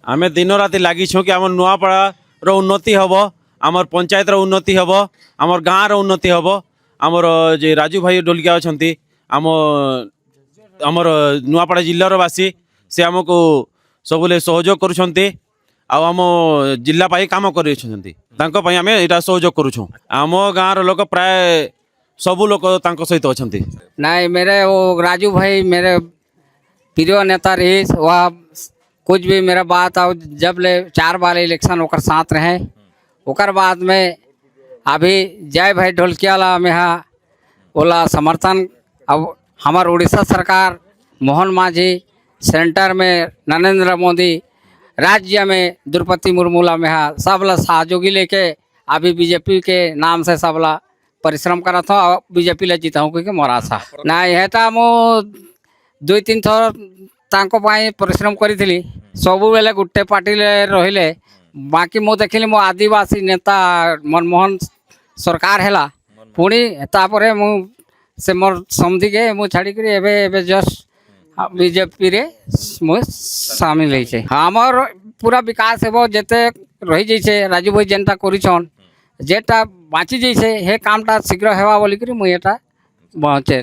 आमे दिन राति लगी कि आम नुआपड़ा उन्नति हम आमर पंचायत उन्नति हम आमर गाँव उन्नति हम आमर जे राजू भाई डोलिया अच्छा आम आमर नुआपड़ा जिल्लार बासी से आमको सबुले सहयोग करुँच आम जिला काम कर सहयोग करुँ आम गाँव लोक प्राय सबू लोक सहित अच्छा नहीं मेरे वो राजू भाई मेरे प्रिय नेता रही वह कुछ भी मेरा बात और जब ले 4 बार इलेक्शन ओकर साथ रहे ओकर बाद में अभी जय भाई ढोलकिया ला में ओला समर्थन। अब हमार उड़ीसा सरकार मोहन मांझी सेंटर में नरेंद्र मोदी राज्य में द्रौपदी मुर्मू ला में सबला सहयोगी लेके अभी बीजेपी के नाम से सबला परिश्रम करा था और बीजेपी ले जीता हूँ क्योंकि मोर आशा नहीं है मु 2-3 थर तांको पाई परिश्रम करी सबु बेले गुटे पार्टी रहिले बाकी मु देखिली मो आदिवासी नेता मनमोहन सरकार हैला पुणी तापरे मु से मोर समझी के मु छाड़ी करी एबे जस्ट बीजेपी रे मु शामिल है हमर पूरा विकास हेबो जेते रही जैसे राजू भाई जेनता करिछन जेटा बाँची जैसे हे कामटा शीघ्र हेबा बोली करी मु एटा पहुँचे।